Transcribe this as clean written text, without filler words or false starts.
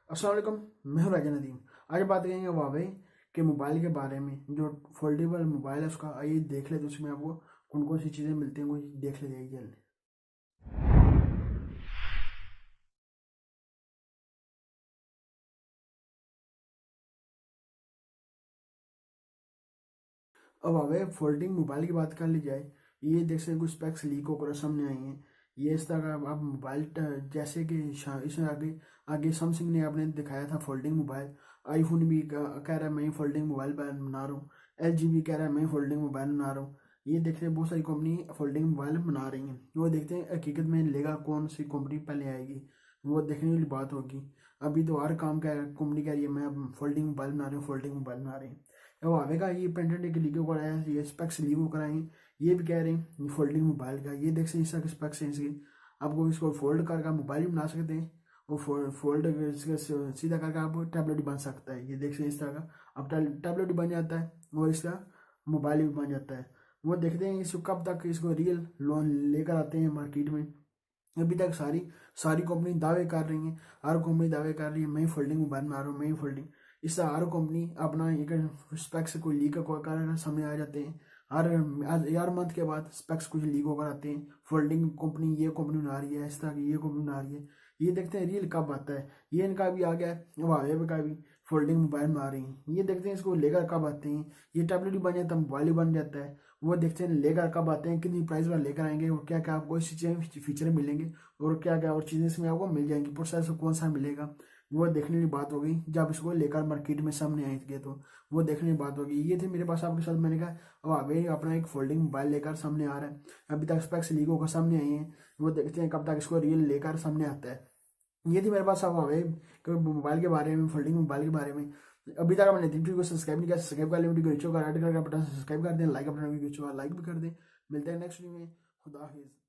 अस्सलाम वालेकुम। मैं हूं राजा नदीम। आज बात करेंगे हुआवे के मोबाइल के बारे में। जो फोल्डेबल मोबाइल है उसका आइए देख लेते हैं, उसमें आपको कौन कौन सी चीज़ें मिलती हैं वो देख लेते हैं जल्दी। अब हुआवे फोल्डिंग मोबाइल की बात कर ली जाए, ये देख सकते हैं कुछ स्पेक्स लीक होकर सामने आई हैं। ये इस तरह का आप मोबाइल जैसे कि इसमें आगे आगे सैमसंग ने आपने दिखाया था फोल्डिंग मोबाइल। आईफोन भी कह रहा है मैं फोल्डिंग मोबाइल बना रहा हूँ। LG भी कह रहा है मैं फोल्डिंग मोबाइल बना रहा हूँ। ये देखते हैं बहुत सारी कंपनी फोल्डिंग मोबाइल बना रही हैं। वो देखते हैं हकीकत में लेगा कौन सी कंपनी पहले आएगी, वो देखने वाली बात होगी। अभी तो हर काम का कंपनी कह रही है मैं अब फोल्डिंग मोबाइल बना रही हूँ, फोल्डिंग मोबाइल बना रही हूँ। अब आवेगा ये पेंटेंट के लीक कराया है, ये स्पेक्स लीक कराए हैं। ये भी कह रहे हैं फोल्डिंग मोबाइल का। ये देख सकते हैं इसका स्पेक्स है इसके। आपको इसको फोल्ड करके मोबाइल भी बना सकते हैं और फोल्ड सीधा करके आप टैबलेट भी बन सकता है। ये देख सकते हैं इस तरह का अब टैबलेट भी बन जाता है और इसका मोबाइल भी बन जाता है। वो देखते हैं इसको कब तक इसको रियल लोन लेकर आते हैं मार्केट में। अभी तक सारी सारी कंपनी दावे कर रही हैं, हर कंपनी दावे कर रही है मैं फोल्डिंग मोबाइल बना रहा हूँ, मैं फोल्डिंग। इससे हर कंपनी अपना एक स्पेक्स कोई लीक कर सामने आ जाते हैं। हर मंथ के बाद स्पेक्स कुछ लीक होकर आते हैं। फोल्डिंग कंपनी ये कंपनी बना रही है, इस तरह की ये कंपनी बना रही है। ये देखते हैं रियल कब आता है। ये इनका भी आ गया है, वावे का भी फोल्डिंग मोबाइल बना रही हैं। ये देखते हैं इसको लेकर कब आते हैं। ये टैबलेट भी बन जाता है, मोबाइल भी बन जाता है। वो देखते हैं लेकर कब आते हैं, कितनी प्राइस में लेकर आएंगे और क्या क्या आपको इस चीज़ें फीचर मिलेंगे और क्या क्या और चीज़ें इसमें आपको मिल जाएंगी। प्रोसेसर कौन सा मिलेगा वो देखने की बात हो गई। जब इसको लेकर मार्केट में सामने आएंगे तो वो देखने की बात होगी। ये थे मेरे पास आपके साथ, मैंने कहा अब आगे अपना एक फोल्डिंग मोबाइल लेकर सामने आ रहा है। अभी तक स्पेक्स लीक होकर सामने आई हैं, वो देखते हैं कब तक इसको रियल लेकर सामने आता है। ये थी मेरे पास अब आगे मोबाइल के बारे में, फोल्डिंग मोबाइल के बारे में। अभी तक मैंने वीडियो को सब्सक्राइब नहीं किया, सब्सक्राइब कर लें। वीडियो को रेड कलर का बटन सब्सक्राइब कर दें, लाइक बटन वीडियो को लाइक भी कर दें। मिलते हैं नेक्स्ट वीडियो में। खुदा हाफिज़।